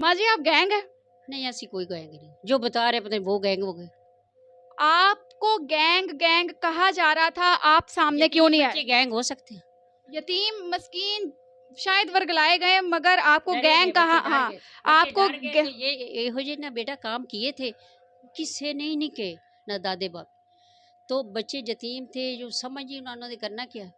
माँ जी आप गैंग है? नहीं, ऐसी कोई गैंग नहीं। जो बता रहे पता नहीं वो गैंग वो गए। आपको गैंग गैंग कहा जा रहा था, आप सामने क्यों नहीं बच्चे आए? गैंग हो सकते हैं। यतीम मस्कीन शायद वर्गलाए गए मगर आपको डरे गैंग थे कहा? बच्चे, डर हाँ, गए। बच्चे आपको डर गए कि ये एहो जे ना बेटा काम किए थे, किससे नहीं निके ना दादे बाप। तो बच्चे यतीम थे, जो समझ ही उन्होंने करना क्या,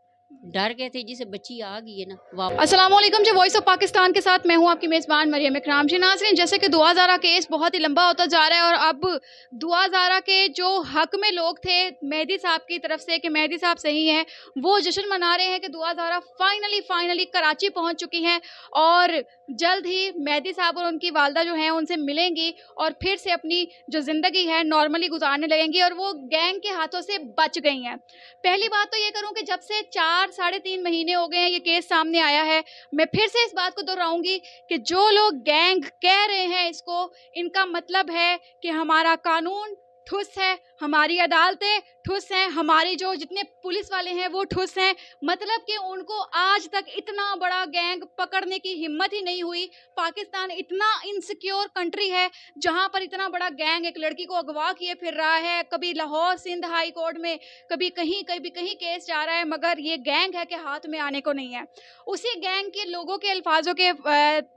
डर गए थे। जिसे बच्ची आ गई है ना वापस। अस्सलाम वालेकुम जी, वॉइस ऑफ पाकिस्तान के साथ मैं हूं आपकी मेज़बान मरियम इकराम जी। नाज़रीन, जैसे कि दुआ ज़ारा केस बहुत ही लंबा होता जा रहा है और अब दुआ ज़ारा के जो हक में लोग थे मेहदी साहब की तरफ से कि मेहदी साहब सही हैं, वो जश्न मना रहे हैं कि दुआ ज़ारा फाइनली कराची पहुंच चुकी हैं और जल्द ही मेहदी साहब और उनकी वालदा जो हैं उनसे मिलेंगी और फिर से अपनी जो ज़िंदगी है नॉर्मली गुजारने लगेंगी और वो गैंग के हाथों से बच गई हैं। पहली बात तो ये करूं कि जब से 4 साढ़े 3 महीने हो गए हैं ये केस सामने आया है, मैं फिर से इस बात को दोहराऊंगी कि जो लोग गैंग कह रहे हैं इसको, इनका मतलब है कि हमारा कानून ठुस है, हमारी अदालतें ठुस हैं, हमारी जो जितने पुलिस वाले हैं वो ठुस हैं। मतलब कि उनको आज तक इतना बड़ा गैंग पकड़ने की हिम्मत ही नहीं हुई। पाकिस्तान इतना इनसिक्योर कंट्री है जहां पर इतना बड़ा गैंग एक लड़की को अगवा किए फिर रहा है, कभी लाहौर सिंध हाई कोर्ट में, कभी कहीं केस जा रहा है, मगर ये गैंग है कि हाथ में आने को नहीं है। उसी गैंग के लोगों के अल्फाजों के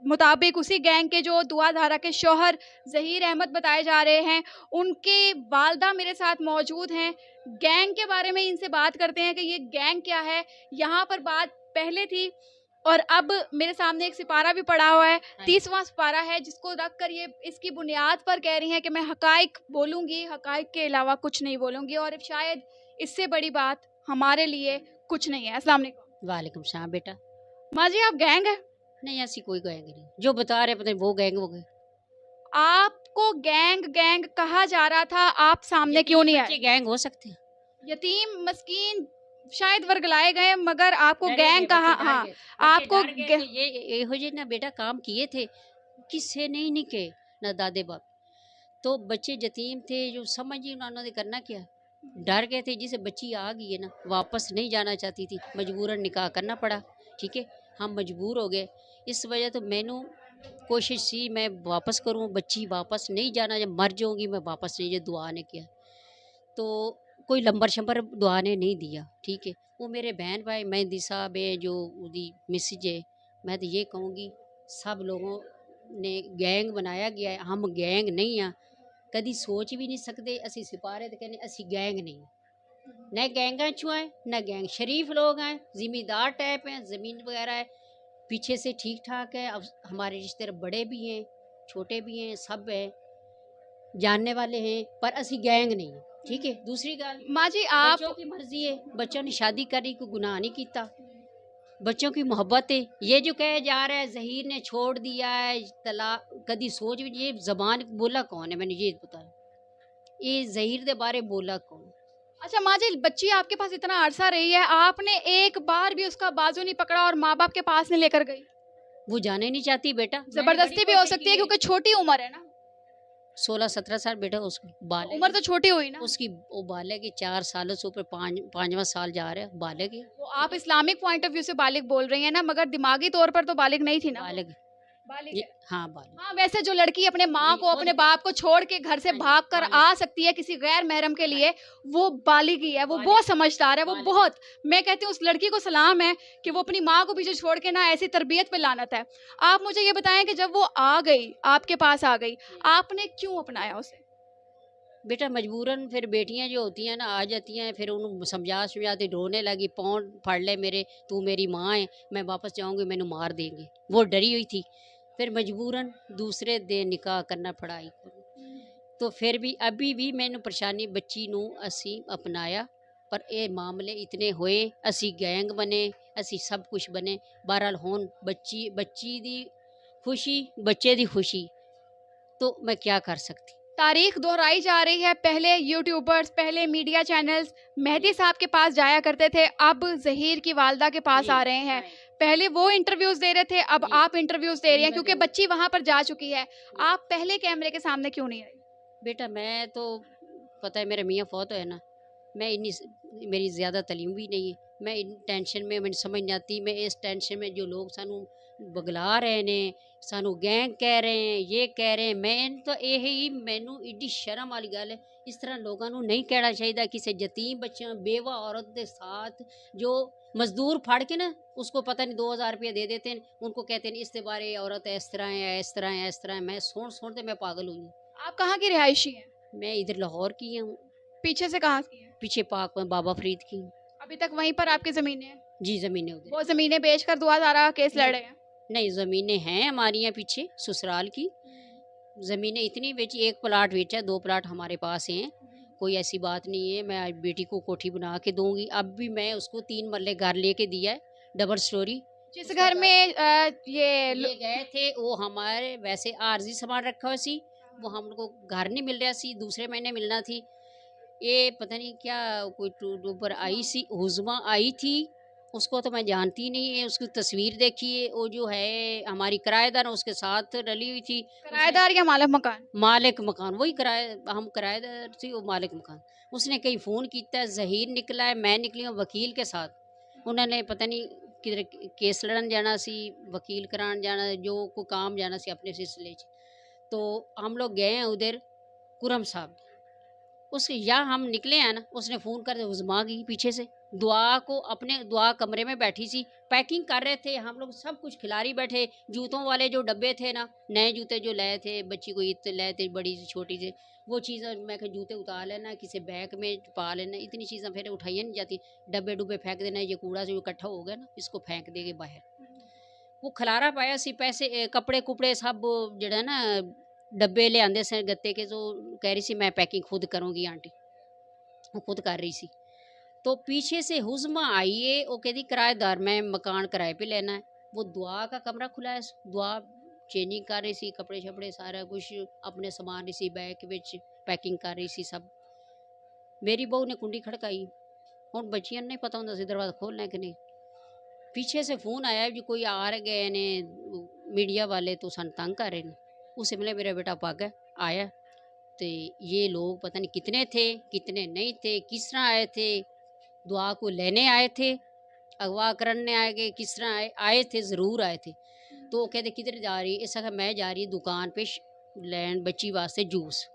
मुताबिक उसी गैंग के जो दुआ धारा के शौहर ज़हीर अहमद बताए जा रहे हैं, उनके वालदा मेरे साथ मौजूद हैं। गैंग के बारे में इनसे बात करते हैं कि ये गैंग क्या है। यहाँ पर बात पहले थी और अब मेरे सामने एक सिपारा भी पड़ा हुआ है, 30वां सिपारा है, जिसको रख कर ये इसकी बुनियाद पर कह रही हैं कि मैं हकाइक बोलूँगी, हकाइक के अलावा कुछ नहीं बोलूँगी और शायद इससे बड़ी बात हमारे लिए कुछ नहीं है। अस्सलाम वालेकुम। वालेकुम सलाम बेटा। माँ जी आप गैंग है? नहीं, ऐसी कोई गैंग नहीं। जो बता रहे पता नहीं वो गैंग वो गए। आपको गैंग गैंग कहा जा रहा था, आप सामने क्यों नहीं बच्चे आए? गैंग हो सकते हैं। यतीम मस्कीन शायद वर्गलाए गए मगर आपको डरे गैंग थे कहा? बच्चे, डर हाँ, गए। बच्चे आपको डर गए कि ये एहो जे ना बेटा काम किए थे, किससे नहीं निके ना दादे बाप। तो बच्चे यतीम थे, जो समझ ही उन्होंने करना क्या, डर गए थे। जिसे बच्ची आ गई है ना वापस नहीं जाना चाहती थी, मजबूरन निकाह करना पड़ा। ठीक है, हम मजबूर हो गए। इस वजह तो मैनू कोशिश सी मैं वापस करूं, बच्ची वापस नहीं जाना, जब मर जाऊंगी मैं वापस नहीं। जो दुआ ने किया तो कोई लंबर शंबर दुआ ने नहीं दिया। ठीक है, वो मेरे बहन भाई मेहंदी साहब है, जो उसकी मिसेज है। मैं तो ये कहूँगी सब लोगों ने गैंग बनाया गया है, हम गैंग नहीं हाँ। कभी सोच भी नहीं सकते ਅਸੀਂ सिपारे तो कहने ਅਸੀਂ गैंग नहीं। न गैंगा छुआ है न गैंग, शरीफ लोग हैं, जिम्मेदार टाइप हैं, ज़मीन वगैरह है, पीछे से ठीक ठाक है। अब हमारे रिश्तेदार बड़े भी हैं, छोटे भी हैं, सब हैं, जानने वाले हैं, पर असी गैंग नहीं है। ठीक है, दूसरी गल माँ जी आप बच्चों की मर्जी है, बच्चों ने शादी करी, कोई गुनाह नहीं किया, बच्चों की मोहब्बत है। ये जो कहे जा रहा है ज़हीर ने छोड़ दिया है तलाक, कभी सोच भी, ये ज़बान बोला कौन है, मैंने ये बताया, ये ज़हीर के बारे बोला कौन। अच्छा माँ जी, बच्ची आपके पास इतना अरसा रही है, आपने एक बार भी उसका बाजू नहीं पकड़ा और माँ बाप के पास नहीं लेकर गई? वो जाने नहीं चाहती बेटा। जबरदस्ती भी हो सकती है क्योंकि छोटी उम्र है ना। 16-17 साल बेटा, उसकी उम्र तो छोटी हुई ना। उसकी वो बालग है, 4 सालों से ऊपर, पाँचवा साल जा रहा है, बालग है। वो आप इस्लामिक पॉइंट ऑफ व्यू से बालिग बोल रही हैं ना, मगर दिमागी तौर पर तो बालिग नहीं थी ना। बालग बालिग ये, है। हाँ बालग। हाँ, वैसे जो लड़की अपने माँ को अपने बाप को छोड़ के घर से भाग कर आ सकती है किसी गैर महरम के लिए, वो बालिग ही है, वो बहुत समझदार है, वो बहुत, मैं कहती हूँ उस लड़की को सलाम है कि वो अपनी माँ को पीछे छोड़ के ना ऐसी तरबियत पे लानत है। आप मुझे ये बताएं कि जब वो आ गई, आपके पास आ गई, आपने क्यों अपनाया उसे? बेटा मजबूरन फिर बेटियां जो होती हैं ना आ जाती हैं, फिर उन्हें समझाते रोने लगी, पौन फाड़ ले मेरे, तू मेरी माँ है, मैं वापस जाऊंगी मैंने मार देंगे। वो डरी हुई थी, फिर मजबूरन दूसरे दिन निकाह करना पड़ा ही। तो फिर भी अभी भी मैंने परेशानी बच्ची नू असी अपनाया, पर ये मामले इतने होए, असी गैंग बने, असी सब कुछ बने। बहरहाल हुण बच्ची दी खुशी, बच्चे दी खुशी, तो मैं क्या कर सकती। तारीख दोहराई जा रही है, पहले यूट्यूबर्स, पहले मीडिया चैनल्स मेहदी साहब के पास जाया करते थे, अब ज़हीर की वालदा के पास आ रहे हैं। पहले वो इंटरव्यूज दे रहे थे, अब आप इंटरव्यूज दे रही हैं क्योंकि बच्ची वहां पर जा चुकी है। आप पहले कैमरे के सामने क्यों नहीं आई? बेटा मैं तो, पता है मेरा मियाँ फौत है ना, मैं मेरी ज़्यादा तलीम भी नहीं है, मैं इन टेंशन में, मैंने समझ नहीं आती, मैं इस टेंशन में जो लोग सानू बगला रहे ने, सानू गैंग कह रहे हैं, ये कह रहे हैं। मैं तो यही मैनू एडी शर्म वाली गल है, इस तरह लोगों को नहीं कहना चाहिए। किसी यतीम बच्चे बेवा औरत के साथ जो मजदूर फड़ के ना उसको पता नहीं 2000 रुपये दे देते हैं, उनको कहते हैं इसके बारे औरत इस तरह है, इस तरह है, इस तरह है। मैं सुनते मैं पागल हुई हूँ। आप कहाँ की रिहायशी हैं? मैं इधर लाहौर की हूँ। पीछे से कहाँ की हैं? पीछे पाक में बाबा फरीद की हूँ। अभी तक वहीं पर आपकी ज़मीनें हैं? जी ज़मीनें उधर। वो ज़मीनें बेचकर दुआ ज़ारा का केस लड़ रहे हैं? नहीं, ज़मीनें हैं हमारी यहाँ पीछे ससुराल की। ज़मीनें इतनी बेची, एक प्लाट बेचा, 2 प्लाट हमारे पास हैं। कोई ऐसी बात नहीं है। मैं आज बेटी को कोठी बना के दूंगी। अब भी मैं उसको 3 मरले घर लेके दिया है, डबल स्टोरी। जिस उसका घर में ये ये गए थे वो हमारे वैसे आर्जी सामान रखा हुआ सी, वो हम लोग को घर नहीं मिल रहा सी, दूसरे महीने मिलना थी। ये पता नहीं क्या कोई यूट्यूबर आई सी, हुज़मा आई थी, उसको तो मैं जानती नहीं है। उसकी तस्वीर देखी है, वो जो है हमारी किराएदार उसके साथ रली हुई थी। किराएदार या मालिक मकान? मालिक मकान, वही हम किराएदार थी, वो मालिक मकान। उसने कहीं फ़ोन किया, ज़हीर निकला है, मैं निकली हूँ वकील के साथ। उन्होंने पता नहीं किधर केस लड़न जाना सी, वकील करान जाना, जो को काम जाना सी अपने सिलसिले च। तो हम लोग गए हैं उधर कुरम साहब। उस या हम निकले हैं ना, उसने फ़ोन कर उज़मा गई पीछे से। दुआ को अपने दुआ कमरे में बैठी सी, पैकिंग कर रहे थे, हम लोग सब कुछ खिलारी बैठे। जूतों वाले जो डब्बे थे ना, नए जूते जो लाए थे बच्ची को ईद लाए थे, बड़ी सी छोटी से, वो चीज़ें मैं कहा जूते उतार लेना, किसी बैग में पा लेना, इतनी चीज़ें फिर उठाई नहीं जाती। डब्बे डुब्बे फेंक देना, ये कूड़ा जो इकट्ठा हो गया ना इसको फेंक देंगे बाहर। वो खलारा पाया सी, पैसे कपड़े कुपड़े सब जड़ा ना डब्बे ले आंदे से गत्ते के, जो कह रही सी मैं पैकिंग खुद करूँगी आंटी, वो खुद कर रही सी। तो पीछे से हुज़मा आई है, वो कहती किराएदार मैं मकान किराए पे लेना है। वो दुआ का कमरा खुला है, दुआ चेंजिंग कर रही सी, कपड़े शपड़े सारा कुछ अपने समान रही सी, बैग विच पैकिंग कर रही सी सब। मेरी बहू ने कुंडी खड़काई, हुण बच्चियां नहीं पता होंदा सी दरवाज़ा खोलना है कि नहीं। पीछे से फ़ोन आया जी कोई आ रहे गए ने मीडिया वाले, तो सन तंग कर रहे हैं। उस वेले मेरा बेटा भागा आया, तो ये लोग पता नहीं कितने थे कितने नहीं थे, किस तरह आए थे, दुआ को लेने आए थे, अगवा करने आए गए, किस तरह आए थे, ज़रूर आए थे। तो वो कहते किधर जा रही है, इस वक्त मैं जा रही दुकान पे लैन बच्ची वास्ते जूस।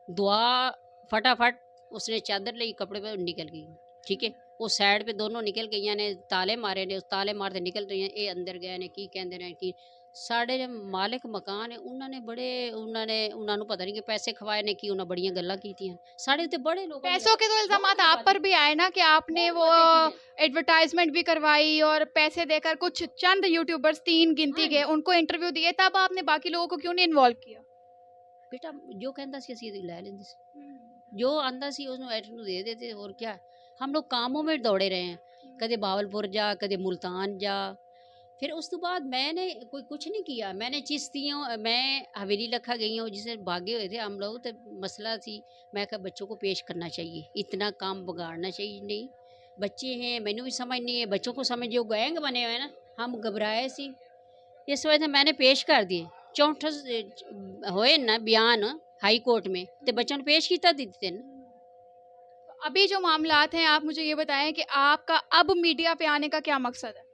दुआ फटाफट उसने चादर ली, कपड़े पे निकल गई। ठीक है, वो साइड पे दोनों निकल गई ने, ताले मारे ने, उस ताले मारते निकल रही हैं, ये अंदर गए ने की कहते ने कि साढ़े जो मालिक मकान है उन्होंने बड़े उन्होंने पता नहीं कि पैसे खवाए ने, कि उन्होंने बड़ियां गल्लां कीतियां साढ़े उत्ते बड़े लोग पैसों के तो इल्जामात आप पर भी आए ना कि आपने वो एडवर्टाइजमेंट भी करवाई और पैसे देकर कुछ चंद यूट्यूबर्स 3 गिनती के उनको इंटरव्यू दिए, तब आपने बाकी लोगों को क्यों नहीं इन्वॉल्व किया? बेटा जो कहता सी ਅਸੀਂ ਲੈ ਲੈਂਦੇ ਸੀ, जो आंदा सी उसਨੂੰ एट ਨੂੰ दे देते। और क्या, हम लोग कामों में दौड़े रहे हैं, कदे बावलपुर जा, कदे मुल्तान जा। फिर उस तो बाद मैंने कोई कुछ नहीं किया। मैंने चिश्तियों मैं हवेली लखा गई हूँ, जिसे भागे हुए थे हम लोग, तो मसला थी मैं कहा बच्चों को पेश करना चाहिए, इतना काम बिगाड़ना चाहिए नहीं। बच्चे हैं, मैनू भी समझ नहीं है, बच्चों को समझ, जो गैंग बने हुए हैं ना, हम घबराए सी, इस वजह से मैंने पेश कर दिए। 64 होए ना बयान हाई कोर्ट में, तो बच्चों ने पेश किया दिते ना। अभी जो मामलात हैं, आप मुझे ये बताएं कि आपका अब मीडिया पे आने का क्या मकसद है?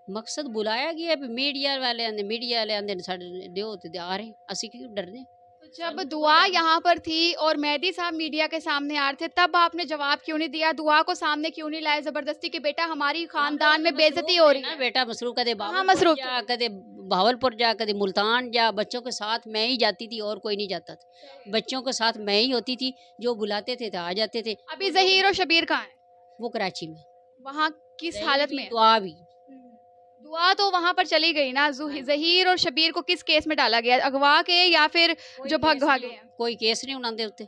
मकसद बुलाया गया है, मीडिया वाले आंदे साडे दिओ ते आ रहे, ਅਸੀਂ क्यों डरने। तो जब दुआ यहाँ पर थी और मेहदी साहब मीडिया के सामने आ रहे थे, तब आपने जवाब क्यों नहीं दिया? दुआ को सामने क्यों नहीं लाए जबरदस्ती कि बेटा हमारी खानदान में बेइज्जती हो रही ना है? बेटा मसरूफ, कदे कहाँ बावलपुर मसरूफ थे? जा, कदे भावलपुर जा, कदे मुल्तान जा, बच्चों के साथ मैं ही जाती थी और कोई नहीं जाता था। बच्चों के साथ मैं ही होती थी, जो बुलाते थे तो आ जाते थे। अभी जहीर और शबीर कहाँ हैं? वो कराची में। वहाँ किस हालत में है? दुआ भी दुआ तो वहाँ पर चली गई ना। जहीर और शबीर को किस केस में डाला गया, अगवा के या फिर जो भग भागे हैं? कोई केस नहीं उन्होंने उत्ते,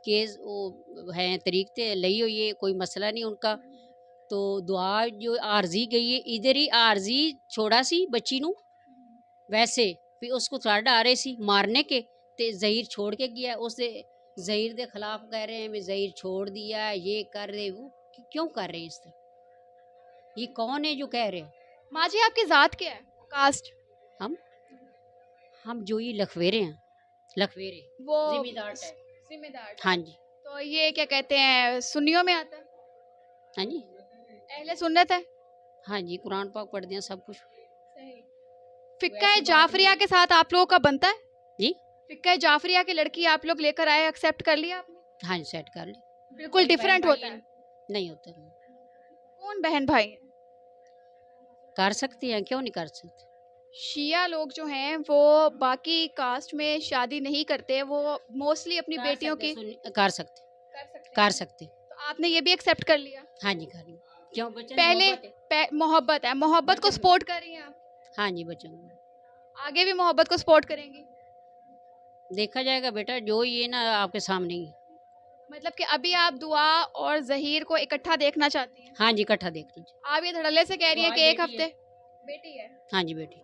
केस वो है तरीक ते लई हुई है, कोई मसला नहीं उनका। तो दुआ जो आरजी गई है, इधर ही आरजी छोड़ा सी बच्ची नू, वैसे फिर उसको साढ़ा आ रहे सी मारने के, ते जहीर छोड़ के गया। उससे जहीर के खिलाफ कह रहे हैं मैं जहीर छोड़ दिया, ये कर रहे, वो क्यों कर रहे हैं इस तरह? ये कौन है जो कह रहे हैं? माँ जी आपकी जात क्या है, कास्ट? हम जो ये लखवेरे हैं, लखवेरे वो जिम्मेदार टाइप। जिम्मेदार। हाँ जी। तो ये क्या कहते हैं, सुन्नियों में आता है? हाँ जी। अहले सुन्नत है? हाँ जी, कुरान पाक पढ़ते हैं सब कुछ। सही। फिक्का जाफरिया के साथ आप लोगों का बनता है जी। फिक्का जाफरिया की लड़की आप लोग लेकर आए, एक्सेप्ट कर लिया आपने? हाँ जी, सेट कर ली। बिल्कुल डिफरेंट होता है। नहीं होता। कौन बहन भाई हैं? कर सकती हैं, क्यों नहीं कर सकते। शिया लोग जो हैं वो बाकी कास्ट में शादी नहीं करते, वो मोस्टली अपनी बेटियों की कर सकते कर सकते हैं। कर सकते। तो आपने ये भी एक्सेप्ट कर लिया? हाँ जी, कर ली। क्यों, बच्चों पहले मोहब्बत है, मोहब्बत को सपोर्ट कर रही हैं आप? हाँ जी, बच्चों आगे भी मोहब्बत को सपोर्ट करेंगी? देखा जाएगा बेटा, जो ये ना आपके सामने ही। मतलब कि अभी आप दुआ और जहीर को इकट्ठा देखना चाहती हैं? हाँ जी, इकट्ठा देख लीजिए। आप ये धड़ल्ले से कह रही हैं कि एक हफ्ते बेटी है, हाँ जी, बेटी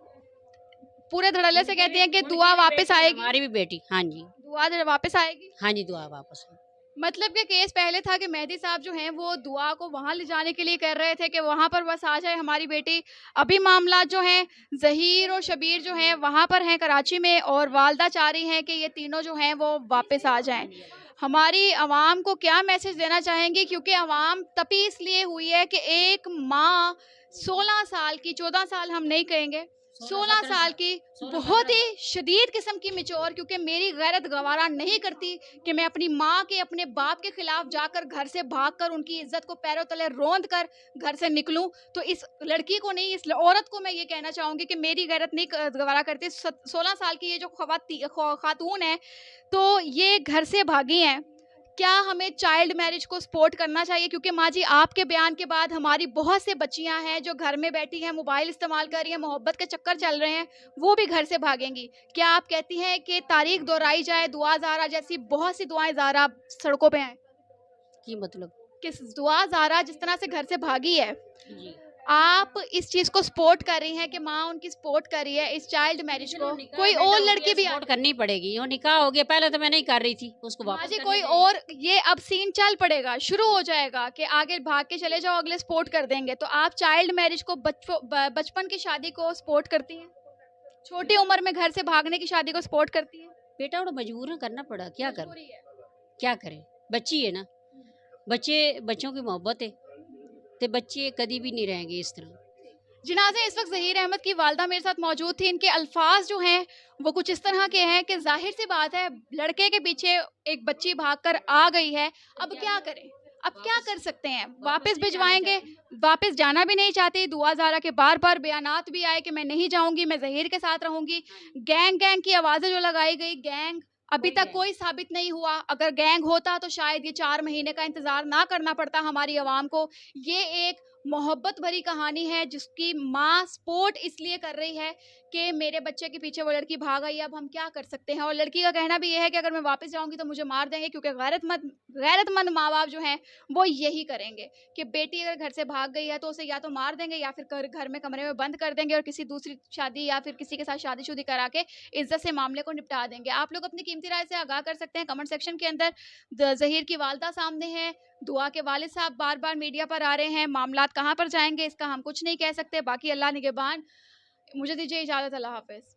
पूरे धड़ल्ले से कहती हैं कि दुआ वापस आएगी? हमारी भी बेटी। हाँ जी। दुआ वापस आएगी? हाँ जी, दुआ वापस। मतलब कि केस पहले था कि मेहदी साहब जो हैं वो दुआ को वहां ले जाने के लिए कर रहे थे कि वहां पर बस आ जाए हमारी बेटी। अभी मामला जो हैं जहीर और शबीर जो हैं वहां पर हैं कराची में, और वालदा चाह रही हैं कि ये तीनों जो हैं वो वापस आ जाएं। हमारी आवाम को क्या मैसेज देना चाहेंगी, क्योंकि आवाम तभी इसलिए हुई है कि एक माँ 16 साल की, 14 साल हम नहीं कहेंगे, 16 साल की, बहुत ही शदीद किस्म की मिचोर, क्योंकि मेरी गैरत गवारा नहीं करती कि मैं अपनी माँ के, अपने बाप के खिलाफ जाकर घर से भागकर उनकी इज्जत को पैरों तले रोंद कर घर से निकलूं। तो इस लड़की को नहीं, इस औरत को मैं ये कहना चाहूंगी कि मेरी गैरत नहीं गवारा करती। 16 साल की ये जो खातून है, तो ये घर से भागी हैं। क्या हमें चाइल्ड मैरिज को सपोर्ट करना चाहिए? क्योंकि माँ जी आपके बयान के बाद हमारी बहुत से बच्चियां हैं जो घर में बैठी हैं, मोबाइल इस्तेमाल कर रही हैं, मोहब्बत के चक्कर चल रहे हैं, वो भी घर से भागेंगी। क्या आप कहती हैं कि तारीख दोहराई जाए, दुआ ज़ारा जैसी बहुत सी दुआएं ज़ारा सड़कों पे हैं? की मतलब कि दुआ ज़ारा जिस तरह से घर से भागी है, जी। आप इस चीज को सपोर्ट कर रही हैं कि माँ उनकी सपोर्ट कर रही है इस चाइल्ड मैरिज को? कोई और लड़की भी सपोर्ट करनी पड़ेगी। वो निकाह हो गया, पहले तो मैं नहीं कर रही थी, उसको माँ वापस जी करनी कोई पड़ेगी। और, ये अब सीन चल पड़ेगा, शुरू हो जाएगा कि आगे भाग के चले जाओ, अगले सपोर्ट कर देंगे। तो आप चाइल्ड मैरिज को, बचपन की शादी को सपोर्ट करती हैं? छोटी उम्र में घर से भागने की शादी को सपोर्ट करती हैं? बेटा वो मजबूरन करना पड़ा, क्या करें, मजबूरी है। क्या करें। बच्ची है ना, बच्चों की मोहब्बत है, तो बच्चे कभी भी नहीं रहेंगे इस तरह। जिनाज़े इस वक्त ज़हीर अहमद की वालदा मेरे साथ मौजूद थी। इनके अल्फाज जो हैं वो कुछ इस तरह के हैं कि जाहिर सी बात है, लड़के के पीछे एक बच्ची भागकर आ गई है, अब क्या करें, अब क्या कर सकते हैं? वापस भिजवाएंगे? वापस जाना भी नहीं चाहती। दुआ ज़ारा के बार बार बयानात भी आए कि मैं नहीं जाऊंगी, मैं ज़हीर के साथ रहूंगी। गैंग की आवाज़ें जो लगाई गई, गैंग अभी तक कोई साबित नहीं हुआ। अगर गैंग होता तो शायद ये 4 महीने का इंतजार ना करना पड़ता हमारी आवाम को। ये एक मोहब्बत भरी कहानी है जिसकी माँ सपोर्ट इसलिए कर रही है कि मेरे बच्चे के पीछे वो लड़की भाग आई, अब हम क्या कर सकते हैं। और लड़की का कहना भी ये है कि अगर मैं वापस जाऊंगी तो मुझे मार देंगे, क्योंकि गैरतमंद माँ बाप जो हैं वो यही करेंगे कि बेटी अगर घर से भाग गई है तो उसे या तो मार देंगे या फिर घर में कमरे में बंद कर देंगे और किसी दूसरी शादी या फिर किसी के साथ शादीशुदी करा के इज्जत से मामले को निपटा देंगे। आप लोग अपनी कीमती राय से आगाह कर सकते हैं कमेंट सेक्शन के अंदर। ज़हीर की वालदा सामने है, दुआ के वालिद साहब बार बार मीडिया पर आ रहे हैं, मामलात कहाँ पर जाएंगे इसका हम कुछ नहीं कह सकते। बाकी अल्लाह निगहबान। मुझे दीजिए इजाज़त, अल्लाह हाफ़िज़।